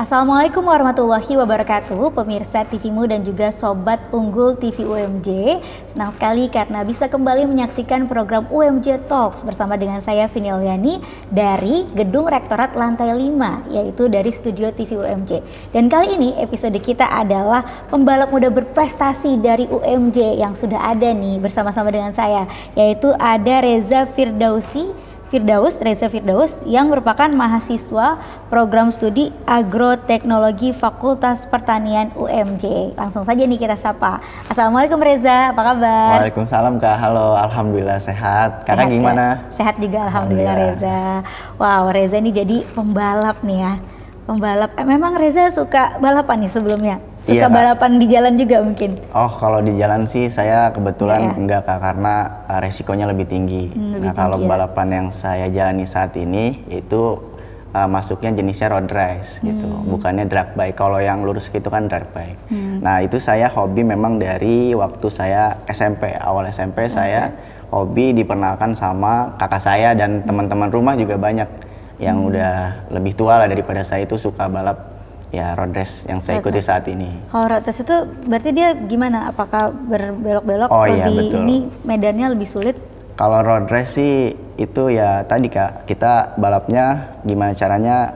Assalamualaikum warahmatullahi wabarakatuh, pemirsa TVmu dan juga Sobat Unggul TV UMJ. Senang sekali karena bisa kembali menyaksikan program UMJ Talks bersama dengan saya Vini Eliani dari Gedung Rektorat Lantai 5, yaitu dari Studio TV UMJ. Dan kali ini episode kita adalah pembalap muda berprestasi dari UMJ yang sudah ada nih bersama-sama dengan saya, yaitu ada Reza Firdaus yang merupakan mahasiswa program studi Agroteknologi Fakultas Pertanian UMJ. Langsung saja nih kita sapa. Assalamualaikum Reza, apa kabar? Waalaikumsalam Kak, halo, alhamdulillah sehat. Kakak gimana? Sehat juga alhamdulillah Reza. Wow, Reza ini jadi pembalap nih ya. Pembalap, memang Reza suka balapan nih sebelumnya? Suka balapan di jalan juga mungkin? Oh, kalau di jalan sih saya kebetulan enggak Kak, karena resikonya lebih tinggi. Kalau balapan yang saya jalani saat ini itu masuknya jenisnya road race gitu, bukannya drag bike. Kalau yang lurus gitu kan drag bike. Nah itu saya hobi memang dari waktu saya SMP, awal SMP saya hobi diperkenalkan sama kakak saya dan teman-teman rumah juga banyak yang udah lebih tua lah daripada saya itu suka balap ya road race yang saya ikuti saat ini. Kalau road race itu berarti dia gimana? Apakah berbelok-belok? Betul. Ini medannya lebih sulit? Kalau road race sih itu ya tadi Kak, kita balapnya gimana caranya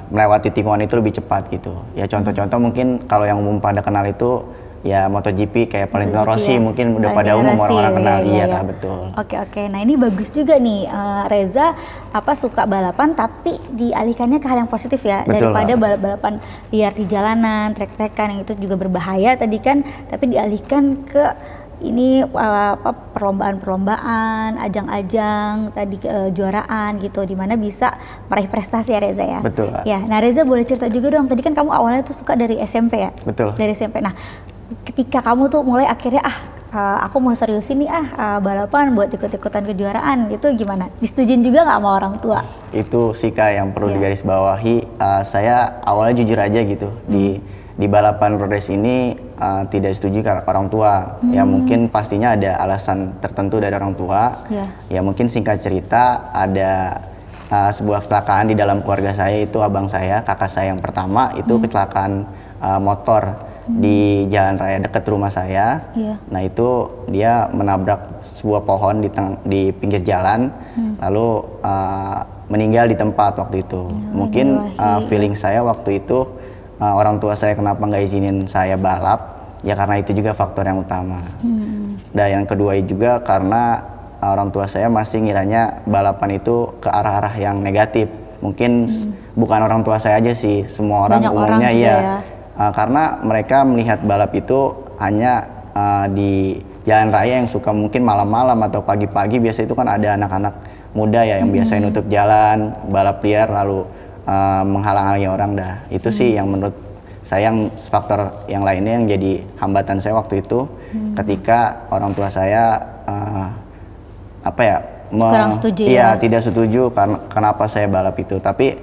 melewati tikungan itu lebih cepat gitu. Ya contoh-contoh mungkin kalau yang umum pada kenal itu ya MotoGP kayak Valentino Rossi mungkin udah pada umum orang-orang kenal. Iya Kak, betul. Oke. Nah ini bagus juga nih Reza suka balapan tapi dialihkannya ke hal yang positif ya. Betul, daripada balap-balapan liar di jalanan, trek-trekan yang itu juga berbahaya tadi kan, tapi dialihkan ke ini perlombaan-perlombaan, ajang-ajang tadi kejuaraan gitu, dimana bisa meraih prestasi ya Reza ya. Betul. Ya, nah Reza boleh cerita juga dong. Tadi kan kamu awalnya tuh suka dari SMP ya. Betul. Dari SMP. Nah, ketika kamu tuh mulai akhirnya aku mau seriusin nih balapan buat ikut-ikutan kejuaraan gitu, gimana? Disetujuin juga nggak sama orang tua? Itu sih Kak yang perlu digarisbawahi. Saya awalnya jujur aja gitu di balapan road race ini tidak setuju karena orang tua. Ya mungkin pastinya ada alasan tertentu dari orang tua. Ya mungkin singkat cerita ada sebuah kecelakaan di dalam keluarga saya, itu abang saya, kakak saya yang pertama itu kecelakaan motor di jalan raya dekat rumah saya. Nah itu dia menabrak sebuah pohon di pinggir jalan, lalu meninggal di tempat waktu itu. Mungkin feeling saya waktu itu orang tua saya kenapa nggak izinin saya balap, ya karena itu juga faktor yang utama. Dan yang kedua juga karena orang tua saya masih ngiranya balapan itu ke arah-arah yang negatif. Mungkin bukan orang tua saya aja sih, semua orang umumnya ya. Karena mereka melihat balap itu hanya di jalan raya yang suka mungkin malam-malam atau pagi-pagi, biasa itu kan ada anak-anak muda ya yang biasanya nutup jalan, balap liar lalu menghalang-halangi orang dah. Itu sih yang menurut saya yang faktor yang lainnya yang jadi hambatan saya waktu itu ketika orang tua saya kurang setuju tidak setuju karena kenapa saya balap itu. Tapi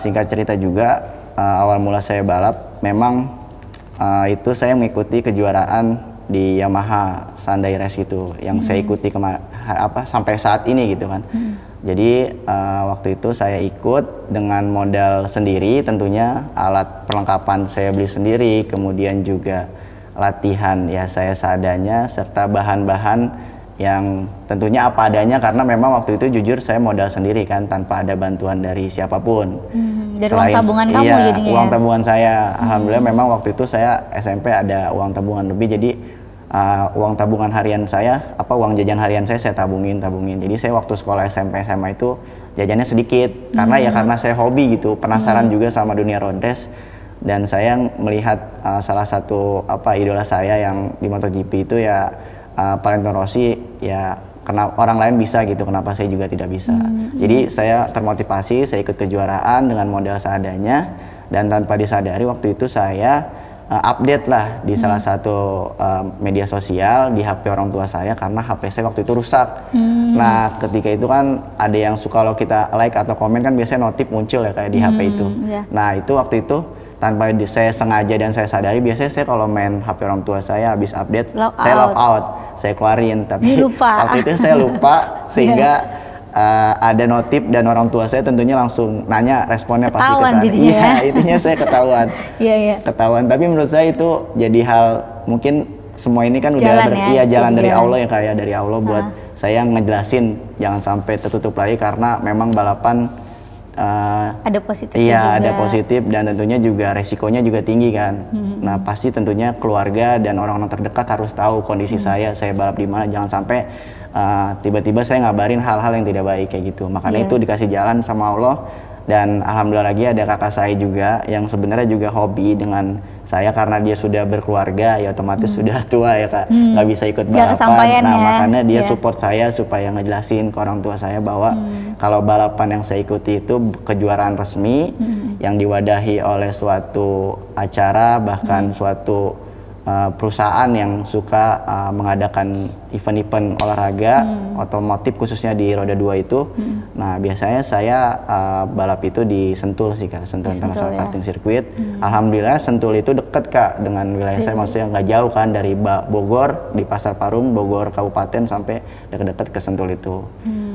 singkat cerita juga awal mula saya balap memang itu saya mengikuti kejuaraan di Yamaha Sandai Race itu yang saya ikuti sampai saat ini gitu kan. Jadi waktu itu saya ikut dengan modal sendiri, tentunya alat perlengkapan saya beli sendiri, kemudian juga latihan ya saya seadanya, serta bahan-bahan yang tentunya apa adanya karena memang waktu itu jujur saya modal sendiri kan tanpa ada bantuan dari siapapun. Dari uang tabungan kamu jadinya? Uang tabungan saya. Alhamdulillah memang waktu itu saya SMP ada uang tabungan lebih, jadi uang tabungan harian saya, uang jajan harian saya tabungin. Jadi saya waktu sekolah SMP SMA itu jajannya sedikit karena saya hobi gitu, penasaran juga sama dunia road race, dan saya melihat salah satu idola saya yang di MotoGP itu ya Valentino Rossi, ya kenapa orang lain bisa gitu, kenapa saya juga tidak bisa. Jadi saya termotivasi, saya ikut kejuaraan dengan modal seadanya, dan tanpa disadari waktu itu saya update lah di salah satu media sosial di HP orang tua saya karena HP saya waktu itu rusak. Nah ketika itu kan ada yang suka kalau kita like atau komen kan biasanya notif muncul ya kayak di HP itu. Nah itu waktu itu tanpa saya sengaja dan saya sadari, biasanya saya kalau main HP orang tua saya habis update saya log out, saya keluarin, tapi waktu itu saya lupa sehingga ada notif dan orang tua saya tentunya langsung nanya, responnya Ketahuan pasti ke sana. jadinya Iya, ya. intinya saya ketahuan. Iya. Ketahuan, tapi menurut saya itu jadi hal, mungkin semua ini kan udah jalan dari Allah ya, kayak dari Allah buat saya ngejelasin jangan sampai tertutup lagi, karena memang balapan ada positif. Iya, ada positif dan tentunya juga resikonya juga tinggi kan. Nah, pasti tentunya keluarga dan orang-orang terdekat harus tahu kondisi saya balap di mana, jangan sampai tiba-tiba saya ngabarin hal-hal yang tidak baik kayak gitu. Makanya itu dikasih jalan sama Allah, dan alhamdulillah lagi ada kakak saya juga yang sebenarnya juga hobi dengan saya, karena dia sudah berkeluarga ya otomatis sudah tua ya Kak, nggak bisa ikut balapan. Nah, makanya dia support saya supaya ngejelasin ke orang tua saya bahwa kalau balapan yang saya ikuti itu kejuaraan resmi yang diwadahi oleh suatu acara, bahkan suatu perusahaan yang suka mengadakan event-event olahraga otomotif khususnya di roda 2 itu. Nah, biasanya saya balap itu di Sentul sih Kak, Sentul International Karting Circuit. Alhamdulillah Sentul itu deket Kak dengan wilayah saya, maksudnya nggak jauh kan dari Bogor, di Pasar Parung, Bogor Kabupaten sampai deket-deket ke Sentul itu.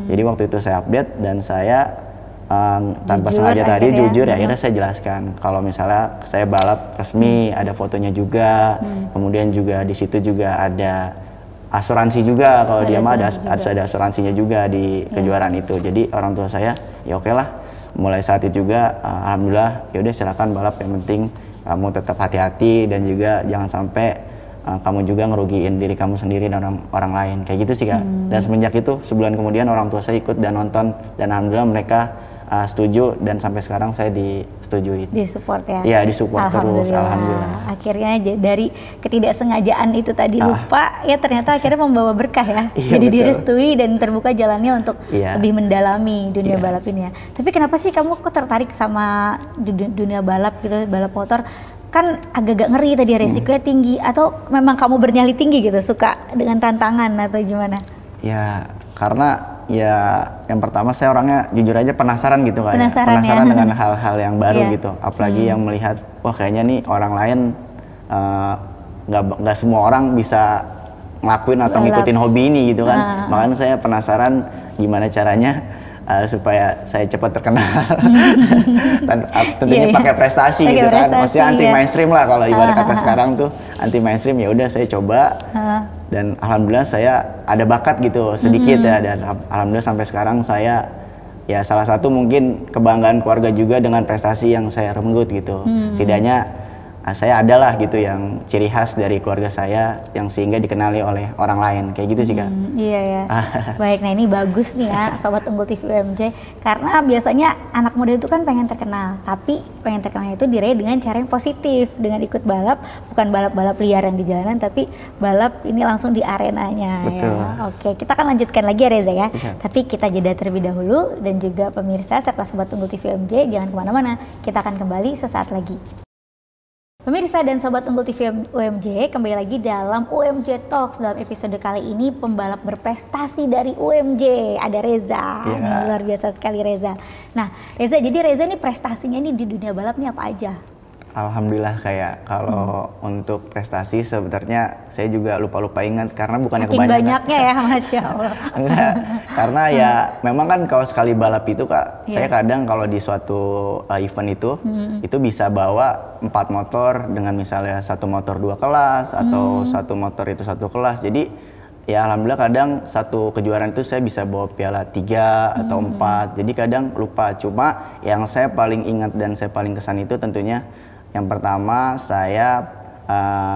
Jadi waktu itu saya update dan saya tanpa sengaja tadi jujur ya, akhirnya saya jelaskan kalau misalnya saya balap resmi, ada fotonya juga, kemudian juga di situ juga ada asuransi juga, kalau dia mah ada asuransinya juga di kejuaraan itu. Jadi orang tua saya ya oke lah, mulai saat itu juga alhamdulillah ya udah silakan balap, yang penting kamu tetap hati-hati dan juga jangan sampai kamu juga ngerugiin diri kamu sendiri dan orang lain, kayak gitu sih Kak. Dan semenjak itu sebulan kemudian orang tua saya ikut dan nonton, dan alhamdulillah mereka setuju, dan sampai sekarang saya disetujui. Disupport ya? Iya, disupport terus, alhamdulillah. Akhirnya dari ketidaksengajaan itu tadi lupa, ya ternyata akhirnya membawa berkah ya. Iya, jadi betul. direstui dan terbuka jalannya untuk lebih mendalami dunia balap ini ya. Tapi kenapa sih kamu kok tertarik sama dunia balap gitu, balap motor? Kan agak-agak ngeri tadi, resikonya tinggi, atau memang kamu bernyali tinggi gitu, suka dengan tantangan atau gimana? Ya, karena ya yang pertama saya orangnya jujur aja penasaran gitu Kak, penasaran dengan hal-hal yang baru gitu, apalagi yang melihat wah kayaknya nih orang lain nggak semua orang bisa ngelakuin atau ngikutin hobi ini gitu kan. Makanya saya penasaran gimana caranya supaya saya cepat terkenal. Tentunya pakai prestasi gitu kan, maksudnya anti mainstream lah kalau ibarat kata sekarang tuh, anti mainstream. Ya udah saya coba dan alhamdulillah saya ada bakat gitu sedikit ya, dan alhamdulillah sampai sekarang saya ya salah satu mungkin kebanggaan keluarga juga dengan prestasi yang saya renggut gitu. Setidaknya saya adalah gitu yang ciri khas dari keluarga saya yang sehingga dikenali oleh orang lain, kayak gitu sih Kak. Iya ya. Baik, nah ini bagus nih ya Sobat Unggul TV UMJ, karena biasanya anak muda itu kan pengen terkenal, tapi pengen terkenal itu diraih dengan cara yang positif, dengan ikut balap, bukan balap-balap liar yang di jalanan, tapi balap ini langsung di arenanya. Betul. Ya. Oke, kita akan lanjutkan lagi ya Reza ya. Bisa. Tapi kita jeda terlebih dahulu, dan juga pemirsa serta Sobat Unggul TV UMJ jangan kemana-mana, kita akan kembali sesaat lagi. Pemirsa dan Sobat Unggul TV UMJ, kembali lagi dalam UMJ Talks. Dalam episode kali ini pembalap berprestasi dari UMJ, ada Reza. Nih, luar biasa sekali Reza. Nah Reza, jadi Reza ini prestasinya ini di dunia balap nih apa aja? Alhamdulillah, kayak kalau untuk prestasi sebenarnya saya juga lupa-lupa ingat karena bukannya saking kebanyakan. Banyaknya ya, Masya Allah. Enggak, karena ya memang kan kalau sekali balap itu Kak, saya kadang kalau di suatu event itu bisa bawa 4 motor dengan misalnya 1 motor 2 kelas atau 1 motor itu 1 kelas. Jadi ya alhamdulillah kadang satu kejuaraan itu saya bisa bawa piala 3 atau 4. Jadi kadang lupa. Cuma yang saya paling ingat dan saya paling kesan itu tentunya yang pertama saya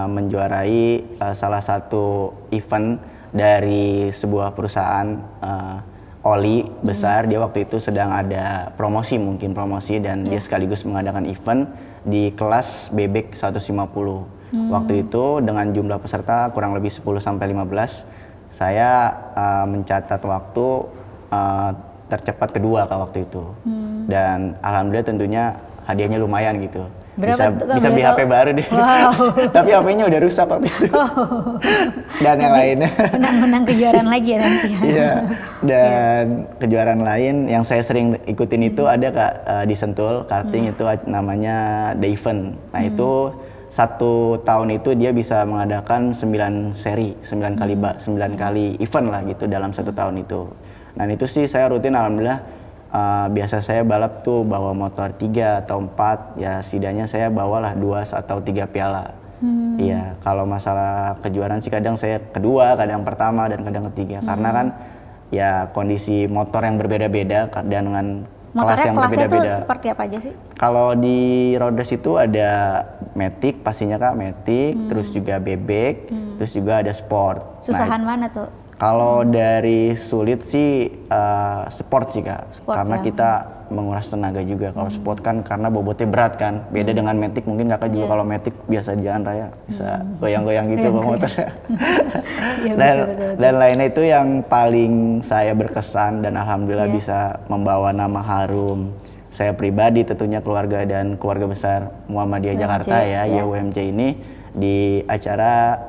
menjuarai salah satu event dari sebuah perusahaan oli besar. Dia waktu itu sedang ada promosi dan dia sekaligus mengadakan event di kelas bebek 150. Waktu itu dengan jumlah peserta kurang lebih 10 sampai 15, saya mencatat waktu tercepat kedua Kak waktu itu. Dan alhamdulillah tentunya hadiahnya lumayan gitu. Bisa beli HP baru deh. Wow. Tapi HP-nya udah rusak waktu itu. Dan yang lainnya menang kejuaraan lagi ya nanti. Iya. Dan kejuaraan lain yang saya sering ikutin itu ada Kak di Sentul karting, itu namanya The Event. Nah itu 1 tahun itu dia bisa mengadakan 9 seri, 9 kali event lah gitu dalam 1 tahun itu. Nah itu sih saya rutin alhamdulillah. Biasa saya balap tuh bawa motor 3 atau 4, ya setidaknya saya bawalah 2 atau 3 piala. Iya, kalau masalah kejuaraan sih kadang saya kedua, kadang pertama, dan kadang ketiga. Karena kan ya kondisi motor yang berbeda-beda dan dengan kelas yang berbeda-beda. Itu seperti apa aja sih? Kalau di road race itu ada Matic pastinya Kak, Matic, terus juga bebek, terus juga ada sport. Susahan mana tuh? Kalau dari sulit sih sport sih Kak, karena kita menguras tenaga juga. Kalau sport kan karena bobotnya berat kan, beda dengan Matic. Mungkin Kakak juga kalau Matic biasa di jalan raya bisa goyang-goyang gitu bawa motornya. Dan lainnya itu yang paling saya berkesan dan alhamdulillah bisa membawa nama harum saya pribadi, tentunya keluarga dan keluarga besar Muhammadiyah Jakarta ya, YUMJ ini di acara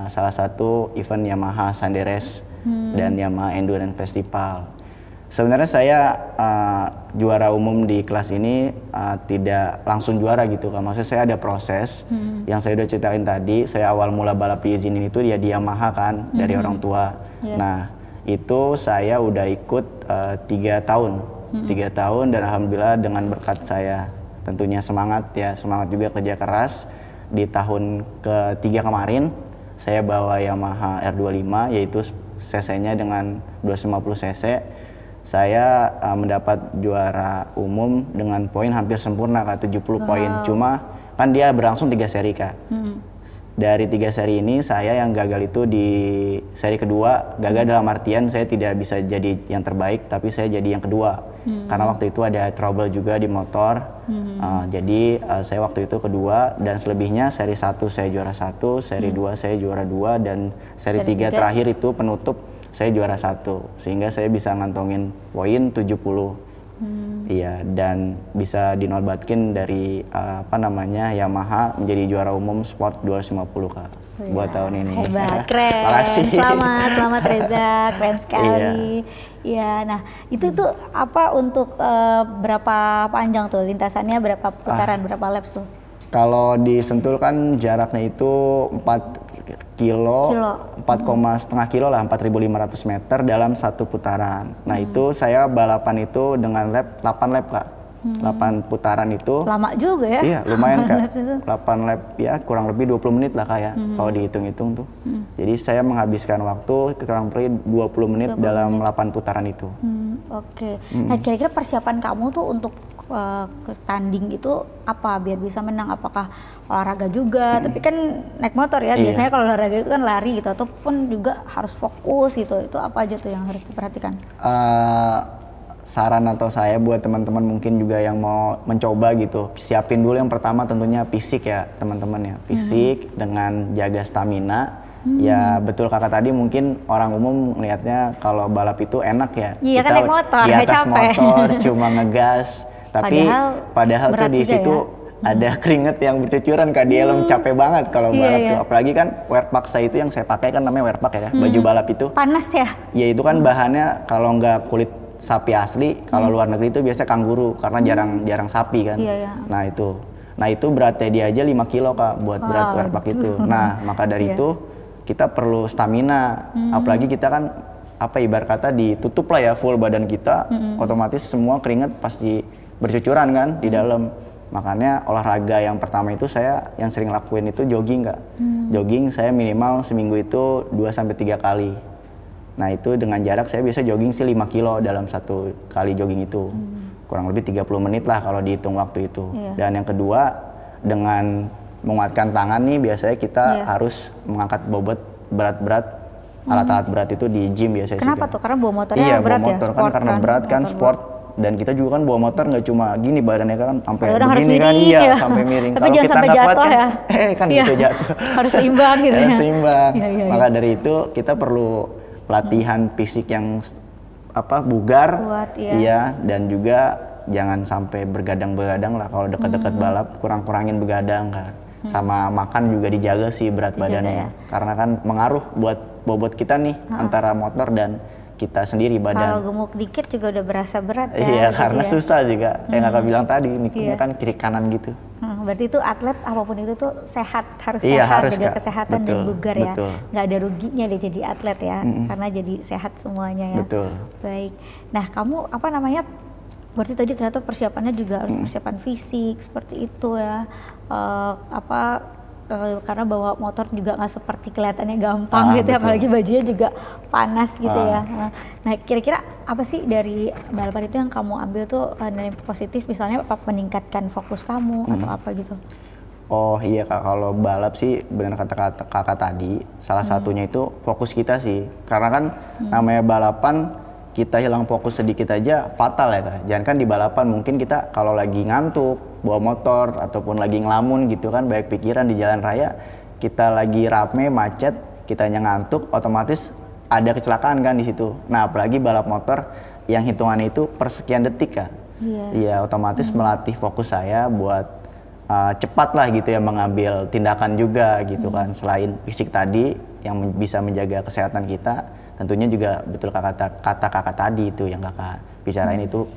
salah satu event Yamaha Sunday Race dan Yamaha Endurance Festival. Sebenarnya saya juara umum di kelas ini tidak langsung juara gitu kan. Maksudnya saya ada proses yang saya udah ceritain tadi. Saya awal mula balap diizinin itu dia di Yamaha kan, dari orang tua. Nah itu saya udah ikut 3 tahun. 3 tahun dan alhamdulillah dengan berkat saya tentunya semangat juga kerja keras. Di tahun ketiga kemarin saya bawa Yamaha R25 yaitu cc-nya dengan 250 cc. Saya mendapat juara umum dengan poin hampir sempurna Kak, 70 poin. Cuma kan dia berlangsung 3 seri Kak. Dari 3 seri ini saya yang gagal itu di seri kedua. Gagal dalam artian saya tidak bisa jadi yang terbaik, tapi saya jadi yang kedua. Karena waktu itu ada trouble juga di motor. Jadi saya waktu itu kedua, dan selebihnya seri 1 saya juara 1, seri 2 saya juara 2, dan seri 3 terakhir itu penutup saya juara 1. Sehingga saya bisa ngantongin poin 70. Iya, dan bisa dinobatkan dari Yamaha menjadi juara umum sport 250 Kak buat tahun ini. Hebat, keren. Makasih. Selamat Reza, keren sekali. Iya, nah itu tuh apa untuk berapa panjang tuh lintasannya, berapa putaran, berapa laps tuh? Kalau di Sentul kan jaraknya itu 4,5 kilo lah, 4.500 meter dalam 1 putaran. Nah itu saya balapan itu dengan lap 8 lap Kak. 8 putaran itu. Lama juga ya? Iya lumayan Kak. 8 lap ya kurang lebih 20 menit lah Kak ya, kalau dihitung-hitung tuh. Jadi saya menghabiskan waktu kurang lebih 20 menit dalam 8 putaran itu. Oke. Nah kira-kira persiapan kamu tuh untuk ke tanding itu apa biar bisa menang? Apakah olahraga juga? Tapi kan naik motor ya, biasanya kalau olahraga itu kan lari gitu, ataupun juga harus fokus gitu. Itu apa aja tuh yang harus diperhatikan? Saran atau saya buat teman-teman mungkin juga yang mau mencoba gitu, siapin dulu yang pertama tentunya fisik ya teman-teman ya, fisik dengan jaga stamina. Ya betul Kakak tadi, mungkin orang umum melihatnya kalau balap itu enak ya, iya, kita kan naik motor, di atas motor cuma ngegas. Tapi padahal tuh di situ ada keringet yang bercucuran Kak, di helm capek banget kalau balap tuh. Apalagi kan wear pack saya itu yang saya pakai kan namanya wear pack ya, baju balap itu. Panas ya? Ya itu kan bahannya kalau nggak kulit sapi asli, kalau luar negeri itu biasa kanguru karena jarang sapi kan. Nah itu beratnya dia aja 5 kilo Kak buat berat wear pack itu. Nah maka dari itu kita perlu stamina. Apalagi kita kan ibarat kata ditutup lah ya full badan kita, otomatis semua keringet pasti bercucuran kan di dalam. Makanya olahraga yang pertama itu saya yang sering lakuin itu jogging Kak. Jogging saya minimal seminggu itu 2-3 kali. Nah itu dengan jarak saya biasa jogging sih 5 kilo dalam 1 kali jogging itu. Kurang lebih 30 menit lah kalau dihitung waktu itu. Dan yang kedua, dengan menguatkan tangan nih biasanya kita harus mengangkat bobot berat-berat, alat-alat berat itu di gym biasanya. Kenapa tuh? Karena bawa motornya berat bawa motor ya? Kan karena berat kan, sport. Dan kita juga kan bawa motor nggak cuma gini badannya kan, sampai begini kan, sampai miring. Tapi jangan sampai jatuh ya. Kan gitu jatuh. Harus seimbang gitu ya. Seimbang. Maka dari itu kita perlu latihan fisik yang bugar, kuat, dan juga jangan sampai bergadang-begadang lah. Kalau dekat-dekat balap kurang-kurangin begadang Kak. Sama makan juga dijaga sih berat badannya. Karena kan mengaruh buat bobot kita nih antara motor dan kita sendiri badan. Kalau gemuk dikit juga udah berasa berat ya. Iya, karena susah juga. Yang kakak bilang tadi, mikulnya Iya. kan kiri kanan gitu. Berarti itu atlet apapun itu tuh sehat, harus Iya, sehat, harus, jaga Kak. kesehatan dan Betul, bugar ya. betul. Nggak ada ruginya dia jadi atlet ya, karena jadi sehat semuanya ya. Betul. Baik. Nah, kamu apa namanya? Berarti tadi ternyata persiapannya juga harus persiapan fisik seperti itu ya. Karena bawa motor juga nggak seperti kelihatannya gampang gitu ya, Betul. apalagi bajunya juga panas gitu ya. Nah, kira-kira apa sih dari balapan itu yang kamu ambil tuh nilai positif, misalnya apa meningkatkan fokus kamu atau apa gitu? Oh iya Kak, kalau balap sih benar kata kakak tadi, salah satunya itu fokus kita sih. Karena kan namanya balapan, kita hilang fokus sedikit aja fatal ya Kak. Jangan kan di balapan, mungkin kita kalau lagi ngantuk, bawa motor, ataupun lagi ngelamun gitu kan, banyak pikiran di jalan raya, kita lagi rame, macet, kitanya ngantuk, otomatis ada kecelakaan kan di situ. Nah apalagi balap motor yang hitungannya itu per sekian detik Kak. Iya, otomatis melatih fokus saya buat cepat lah gitu ya mengambil tindakan juga gitu kan. Selain fisik tadi yang bisa menjaga kesehatan kita, tentunya juga betul kata kakak tadi itu yang kakak bicarain itu,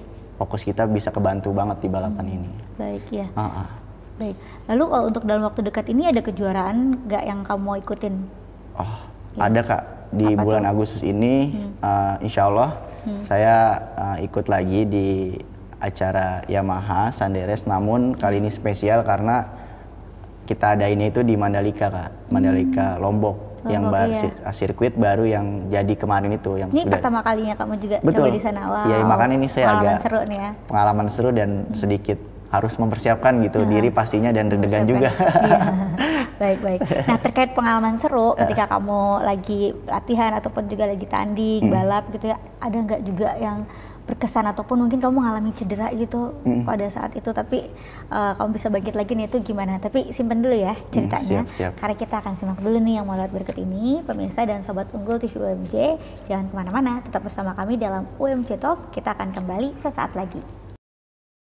fokus kita bisa kebantu banget di balapan ini. Baik ya. Baik. Lalu kalau untuk dalam waktu dekat ini ada kejuaraan nggak yang kamu mau ikutin? Oh, ada Kak. Di Apa bulan tuh? Agustus ini, insya Allah saya ikut lagi di acara Yamaha Sanderes, namun kali ini spesial karena kita ada ini itu di Mandalika Kak, Mandalika Lombok, yang sirkuit baru yang jadi kemarin itu yang Ini sudah pertama kalinya kamu juga betul. coba di sana. Wow. Iya, makanya ini saya pengalaman agak seru nih ya. pengalaman seru dan sedikit harus mempersiapkan gitu diri pastinya dan deg-degan juga. Iya. Baik. Nah, terkait pengalaman seru ketika kamu lagi latihan ataupun juga lagi tanding, balap gitu ya, ada nggak juga yang berkesan ataupun mungkin kamu mengalami cedera gitu pada saat itu, tapi kamu bisa bangkit lagi nih, itu gimana? Tapi simpen dulu ya ceritanya, Siap. karena kita akan simak dulu nih yang mau lewat berikut ini. Pemirsa dan Sobat Unggul TV UMJ, jangan kemana-mana, tetap bersama kami dalam UMJ Talks. Kita akan kembali sesaat lagi.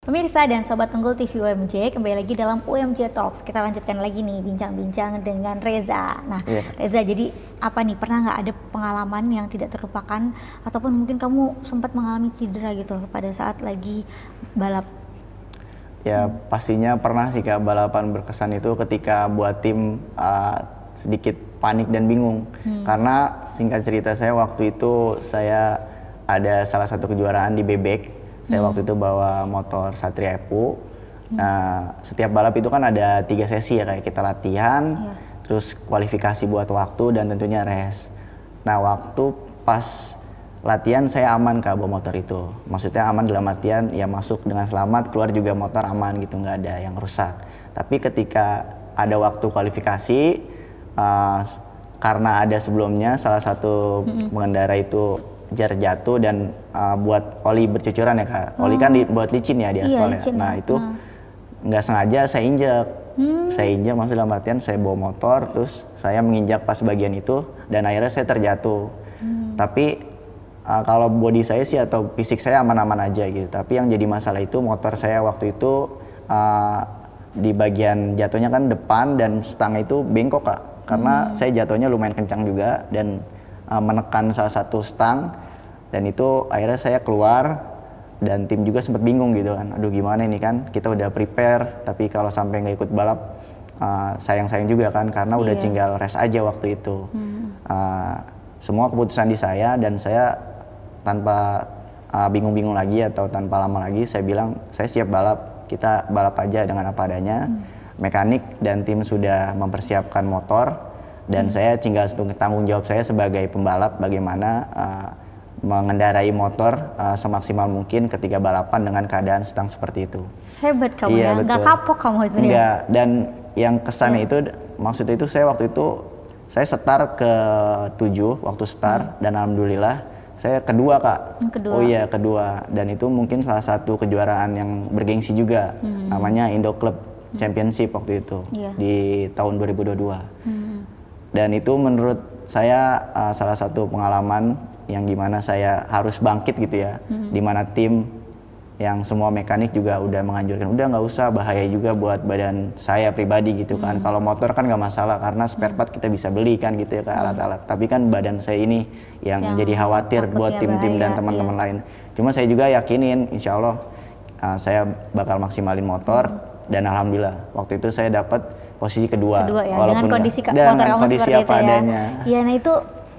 Pemirsa dan Sobat Unggul TV UMJ, kembali lagi dalam UMJ Talks. Kita lanjutkan lagi nih bincang-bincang dengan Reza. Nah, Reza, jadi apa nih, pernah nggak ada pengalaman yang tidak terlupakan ataupun mungkin kamu sempat mengalami cedera gitu pada saat lagi balap? Ya pastinya pernah sih Kak, balapan berkesan itu ketika buat tim sedikit panik dan bingung. Karena singkat cerita saya waktu itu saya ada salah satu kejuaraan di Bebek. Saya waktu itu bawa motor Satria Evo. Nah, setiap balap itu kan ada 3 sesi ya, kayak kita latihan, terus kualifikasi buat waktu dan tentunya race. Nah, waktu pas latihan saya aman Kak bawa motor itu. Maksudnya aman dalam artian ya masuk dengan selamat, keluar juga motor aman gitu, nggak ada yang rusak. Tapi ketika ada waktu kualifikasi, karena ada sebelumnya salah satu pengendara itu jatuh dan buat oli bercucuran ya Kak. Oli kan buat licin ya di aspal ya. Nah itu nggak sengaja saya injek. Saya injek maksud dalam artian saya bawa motor terus saya menginjak pas bagian itu dan akhirnya saya terjatuh. Tapi kalau body saya sih atau fisik saya aman-aman aja gitu. Tapi yang jadi masalah itu motor saya waktu itu di bagian jatuhnya kan depan dan stang itu bengkok Kak. Karena saya jatuhnya lumayan kencang juga dan menekan salah satu stang. Dan itu akhirnya saya keluar dan tim juga sempat bingung gitu kan. Aduh gimana ini kan, kita udah prepare tapi kalau sampai nggak ikut balap sayang-sayang juga kan karena udah tinggal race aja waktu itu. Semua keputusan di saya dan saya tanpa bingung-bingung lagi atau tanpa lama lagi saya bilang saya siap balap, kita balap aja dengan apa adanya. Mekanik dan tim sudah mempersiapkan motor dan saya tinggal tanggung jawab saya sebagai pembalap bagaimana mengendarai motor semaksimal mungkin ketika balapan dengan keadaan stang seperti itu. Hebat kamu ya, nggak kapok kamu itu ya? Enggak, dan yang kesannya itu maksudnya itu saya waktu itu saya setar ke 7 waktu start dan alhamdulillah saya kedua Kak. Oh iya kedua, dan itu mungkin salah satu kejuaraan yang bergengsi juga, namanya Indo Club Championship waktu itu di tahun 2022. Dan itu menurut saya salah satu pengalaman yang dimana saya harus bangkit gitu ya, dimana tim yang semua mekanik juga udah menganjurkan udah nggak usah, bahaya juga buat badan saya pribadi gitu kan. Kalau motor kan nggak masalah karena spare part kita bisa beli kan gitu ya, alat-alat, tapi kan badan saya ini yang jadi khawatir buat tim-tim dan teman-teman lain. Cuma saya juga yakinin insya Allah saya bakal maksimalin motor, dan alhamdulillah waktu itu saya dapat posisi kedua ya, walaupun dengan kondisi motor kamu kondisi seperti apa itu adanya. Ya, nah itu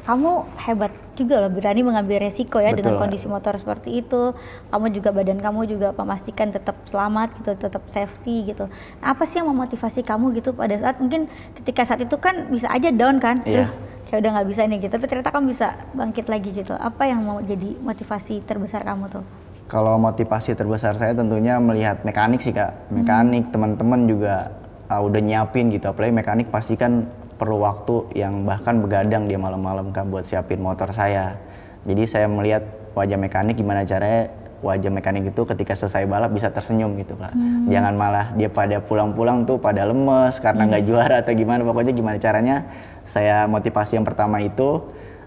kamu hebat juga loh, berani mengambil resiko ya. Betul. Dengan kondisi motor seperti itu. Kamu juga, badan kamu juga memastikan tetap selamat gitu, tetap safety gitu. Apa sih yang memotivasi kamu gitu pada saat mungkin ketika saat itu kan bisa aja down kan? Iya. Kayak udah nggak bisa nih gitu, tapi ternyata kamu bisa bangkit lagi gitu. Apa yang mau jadi motivasi terbesar kamu tuh? Kalau motivasi terbesar saya tentunya melihat mekanik sih Kak. Mekanik teman-teman juga udah nyiapin gitu, apalagi mekanik pasti kan perlu waktu yang bahkan begadang dia malam-malam Kak buat siapin motor saya. Jadi saya melihat wajah mekanik, gimana caranya wajah mekanik itu ketika selesai balap bisa tersenyum gitu Kak. Jangan malah dia pada pulang-pulang tuh pada lemes karena nggak juara atau gimana, pokoknya gimana caranya. Saya motivasi yang pertama itu,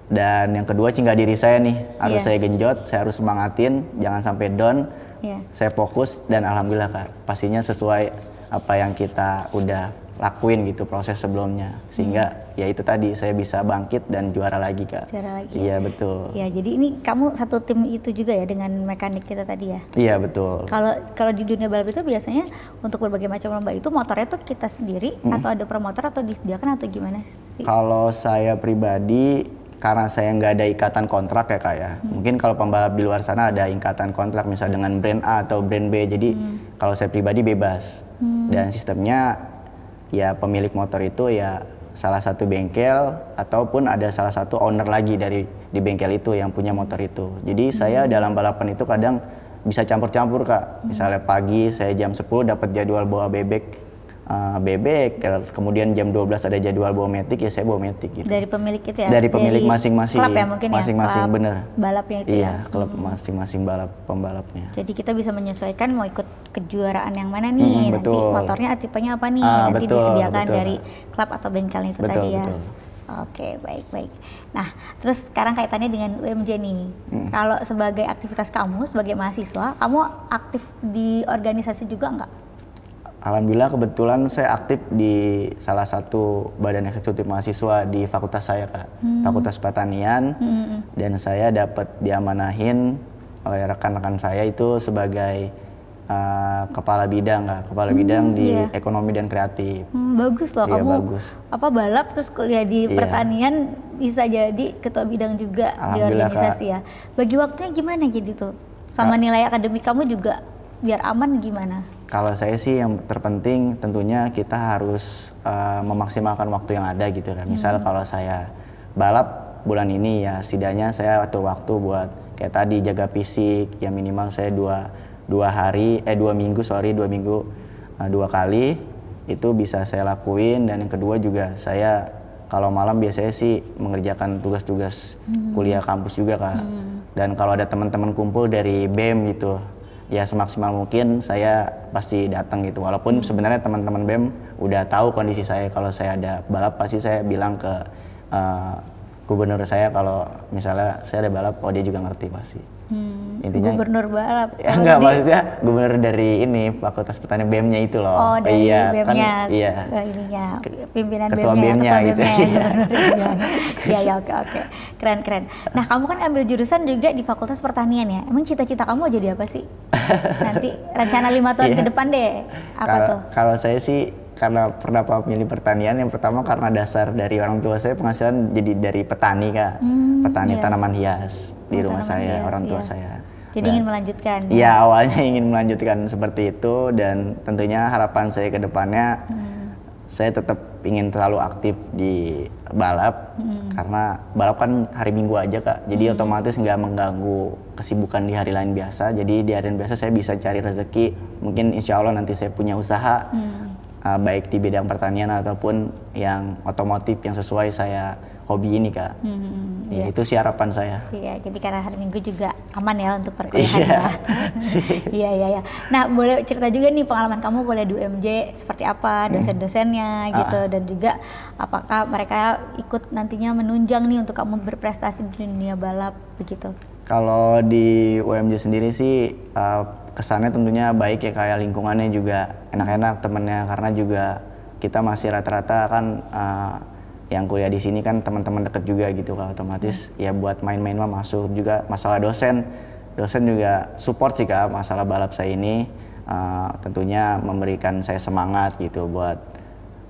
dan yang kedua cinta diri saya nih, harus saya genjot, saya harus semangatin, jangan sampai down. Saya fokus dan alhamdulillah Kak, pastinya sesuai apa yang kita udah lakuin gitu proses sebelumnya, sehingga ya itu tadi saya bisa bangkit dan juara lagi Kak. Juara lagi. Iya betul. Ya, jadi ini kamu satu tim itu juga ya dengan mekanik kita tadi ya? Iya betul. Kalau di dunia balap itu biasanya untuk berbagai macam lomba itu motornya tuh kita sendiri atau ada promotor atau disediakan atau gimana sih? Kalau saya pribadi, karena saya nggak ada ikatan kontrak ya Kak ya. Mungkin kalau pembalap di luar sana ada ikatan kontrak misalnya dengan brand A atau brand B. Jadi kalau saya pribadi bebas. Dan sistemnya ya pemilik motor itu ya salah satu bengkel ataupun ada salah satu owner lagi di bengkel itu yang punya motor itu. Jadi saya dalam balapan itu kadang bisa campur-campur Kak. Misalnya pagi saya jam 10 dapat jadwal bawa bebek, kemudian jam 12 ada jadwal bawa metik, ya saya bawa metik gitu. Dari pemilik itu ya? Dari pemilik masing-masing. Klub ya mungkin masing-masing ya? Bener. Balapnya itu iya, ya? klub masing-masing pembalapnya. Jadi kita bisa menyesuaikan mau ikut kejuaraan yang mana nih, nanti betul. motornya tipenya apa nih, nanti betul, disediakan betul. dari klub atau bengkel itu Betul, tadi ya? betul. Oke, baik-baik. Nah, terus sekarang kaitannya dengan UMJ nih. Kalau sebagai aktivitas kamu, sebagai mahasiswa, kamu aktif di organisasi juga nggak? Alhamdulillah kebetulan saya aktif di salah satu badan eksekutif mahasiswa di fakultas saya Kak, Fakultas Pertanian, dan saya dapat diamanahin oleh rekan-rekan saya itu sebagai kepala bidang Kak, kepala bidang di ekonomi dan kreatif. Bagus loh, Iya, kamu bagus. balap terus kuliah di pertanian, bisa jadi ketua bidang juga di organisasi Kak. Ya. Bagi waktunya gimana gitu tuh? Sama nilai akademik kamu juga biar aman gimana? Kalau saya sih yang terpenting tentunya kita harus memaksimalkan waktu yang ada gitu kan. Misal kalau saya balap bulan ini ya setidaknya saya atur waktu buat kayak tadi jaga fisik, ya minimal saya dua minggu 2 kali itu bisa saya lakuin. Dan yang kedua juga saya kalau malam biasanya sih mengerjakan tugas-tugas kuliah kampus juga Kak. Dan kalau ada teman-teman kumpul dari BEM gitu, ya semaksimal mungkin saya pasti datang gitu. Walaupun sebenarnya teman-teman BEM udah tahu kondisi saya, kalau saya ada balap pasti saya bilang ke gubernur saya kalau misalnya saya ada balap, oh dia juga ngerti pasti. Intinya gubernur balap? Ya enggak, maksudnya gubernur dari ini Fakultas Pertanian BEM-nya itu loh. Oh, dari BEM-nya, kan, iya. Ininya, pimpinan Ketua BEM-nya gitu. Iya, oke. Keren. Nah, kamu kan ambil jurusan juga di Fakultas Pertanian ya. Emang cita-cita kamu jadi apa sih? Nanti rencana 5 tahun ke depan deh, apa tuh? Kalau saya sih karena pernah memilih pertanian, yang pertama karena dasar dari orang tua saya penghasilan jadi dari petani Kak. Petani tanaman hias di rumah saya, orang tua saya. Jadi ingin melanjutkan? Iya, awalnya ingin melanjutkan seperti itu, dan tentunya harapan saya ke depannya saya tetap ingin terlalu aktif di balap, karena balap kan hari Minggu aja Kak, jadi otomatis nggak mengganggu kesibukan di hari lain biasa. Jadi di hari lain biasa saya bisa cari rezeki, mungkin insya Allah nanti saya punya usaha, baik di bidang pertanian ataupun yang otomotif yang sesuai saya hobi ini Kak. Ya, itu sih harapan saya. Iya, jadi karena hari Minggu juga aman ya untuk perkuliahan ya. Iya. Nah, boleh cerita juga nih pengalaman kamu boleh di UMJ seperti apa, dosen-dosennya gitu, dan juga apakah mereka ikut nantinya menunjang nih untuk kamu berprestasi di dunia balap begitu? Kalau di UMJ sendiri sih kesannya tentunya baik ya, kayak lingkungannya juga enak-enak temennya, karena juga kita masih rata-rata kan yang kuliah di sini kan teman-teman deket juga gitu kan, otomatis ya buat main-main mah masuk. Juga masalah dosen juga support sih Kak, masalah balap saya ini tentunya memberikan saya semangat gitu buat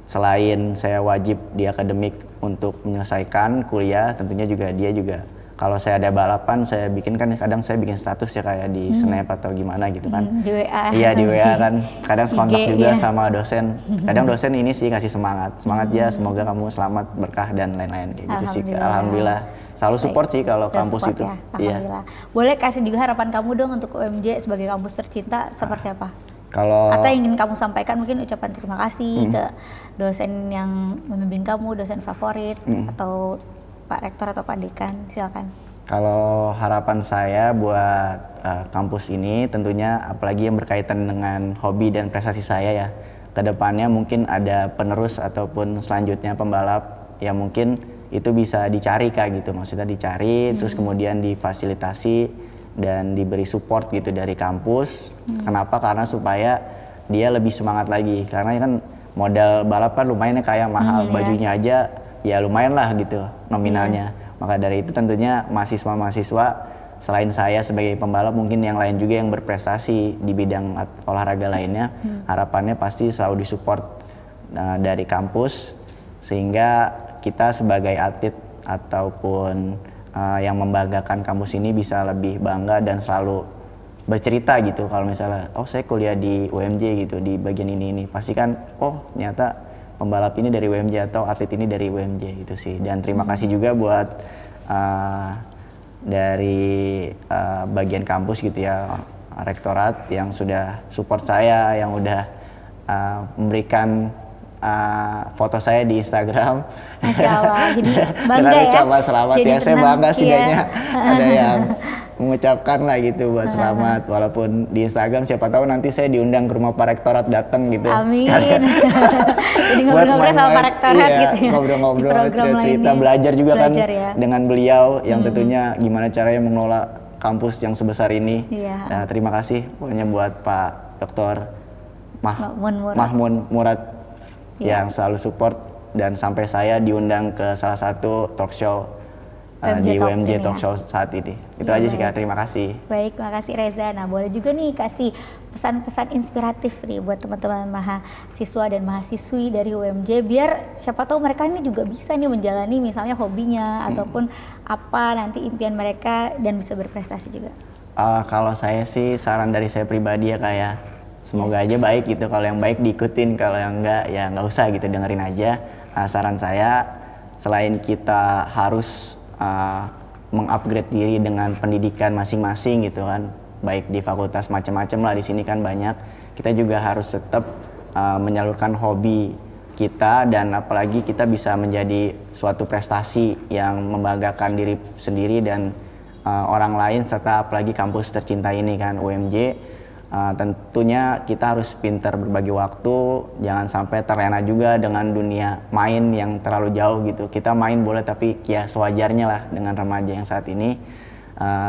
selain saya wajib di akademik untuk menyelesaikan kuliah, tentunya juga dia juga kalau saya ada balapan saya bikin kan, kadang saya bikin status ya kayak di Snap atau gimana gitu kan. Di WA. Iya di WA kan, kadang kontak juga ya. sama dosen. Kadang dosen ini sih kasih semangat ya, semoga kamu selamat, berkah dan lain-lain kayak gitu sih. Alhamdulillah selalu support sih kalau kampus itu. Ya. Alhamdullah. Boleh kasih juga harapan kamu dong untuk UMJ sebagai kampus tercinta seperti apa? Atau yang ingin kamu sampaikan, mungkin ucapan terima kasih ke dosen yang membimbing kamu, dosen favorit atau Pak Rektor atau Pak Dekan, silakan. Kalau harapan saya buat kampus ini tentunya, apalagi yang berkaitan dengan hobi dan prestasi saya ya, kedepannya mungkin ada penerus ataupun selanjutnya pembalap yang mungkin itu bisa dicari Kak gitu, maksudnya dicari terus kemudian difasilitasi dan diberi support gitu dari kampus. Kenapa? Karena supaya dia lebih semangat lagi, karena kan modal balap kan lumayan ya kayak mahal, bajunya aja ya lumayan lah gitu nominalnya. Maka dari itu tentunya mahasiswa-mahasiswa selain saya sebagai pembalap, mungkin yang lain juga yang berprestasi di bidang olahraga lainnya, harapannya pasti selalu disupport dari kampus, sehingga kita sebagai atlet ataupun yang membanggakan kampus ini bisa lebih bangga dan selalu bercerita gitu. Kalau misalnya oh saya kuliah di UMJ gitu di bagian ini pasti kan oh ternyata pembalap ini dari UMJ atau atlet ini dari UMJ gitu sih. Dan terima kasih juga buat dari bagian kampus gitu ya, rektorat yang sudah support saya, yang udah memberikan foto saya di Instagram. Masya Allah, jadi bangga dengan ya. ucapan selamat jadi ya, saya bangga setidaknya ada yang mengucapkan lah gitu buat selamat, walaupun di Instagram siapa tahu nanti saya diundang ke rumah Pak Rektorat, datang gitu. Amin. Jadi ngobrol-ngobrol sama Pak Rektorat gitu ya. Ngobrol-ngobrol, cerita-cerita, belajar juga kan ya. dengan beliau yang tentunya gimana caranya mengelola kampus yang sebesar ini. Nah, terima kasih pokoknya buat Pak Dr. Mahmun Murad yang selalu support dan sampai saya diundang ke salah satu talk show di UMJ Talk Show saat ini. Itu aja sih Kak, terima kasih. Baik, makasih Reza. Nah, boleh juga nih kasih pesan-pesan inspiratif nih buat teman-teman mahasiswa dan mahasiswi dari UMJ, biar siapa tahu mereka ini juga bisa nih menjalani misalnya hobinya ataupun apa nanti impian mereka dan bisa berprestasi juga. Kalau saya sih saran dari saya pribadi ya Kak ya, semoga aja baik gitu. Kalau yang baik diikutin, kalau yang enggak ya nggak usah gitu, dengerin aja. Saran saya, selain kita harus mengupgrade diri dengan pendidikan masing-masing gitu kan, baik di fakultas macam-macam lah di sini kan banyak, kita juga harus tetap menyalurkan hobi kita, dan apalagi kita bisa menjadi suatu prestasi yang membanggakan diri sendiri dan orang lain, serta apalagi kampus tercinta ini kan UMJ. Tentunya kita harus pintar berbagi waktu, jangan sampai terlena juga dengan dunia main yang terlalu jauh gitu. Kita main boleh tapi ya sewajarnya lah dengan remaja yang saat ini.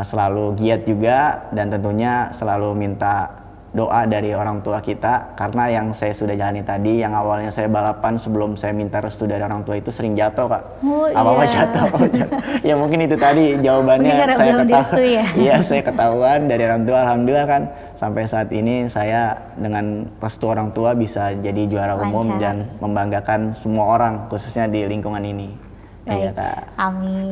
Selalu giat juga, dan tentunya selalu minta doa dari orang tua kita, karena yang saya sudah jalani tadi, yang awalnya saya balapan sebelum saya minta restu dari orang tua itu sering jatuh Kak. Apa-apa jatuh. Ya mungkin itu tadi jawabannya saya ketahuan. Iya, saya ketahuan dari orang tua. Alhamdulillah kan sampai saat ini saya dengan restu orang tua bisa jadi juara umum dan membanggakan semua orang, khususnya di lingkungan ini. Iya, Kak.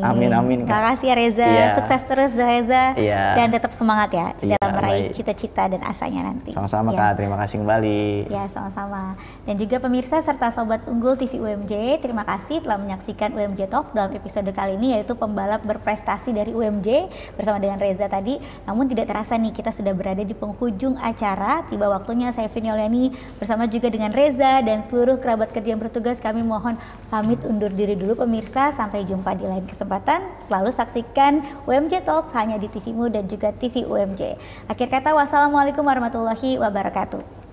Amin. Terima kasih ya Reza. Sukses terus Reza. Dan tetap semangat ya dalam meraih cita-cita dan asanya nanti. Sama-sama Kak, terima kasih kembali. Ya, sama-sama. Dan juga pemirsa serta Sobat Unggul TV UMJ, terima kasih telah menyaksikan UMJ Talks dalam episode kali ini, yaitu pembalap berprestasi dari UMJ bersama dengan Reza tadi. Namun tidak terasa nih, kita sudah berada di penghujung acara. Tiba waktunya saya Vini Oliani bersama juga dengan Reza dan seluruh kerabat kerja yang bertugas, kami mohon pamit undur diri dulu pemirsa. Sampai jumpa di lain kesempatan. Selalu saksikan UMJ Talks hanya di TV-mu dan juga TV UMJ. Akhir kata, wassalamualaikum warahmatullahi wabarakatuh.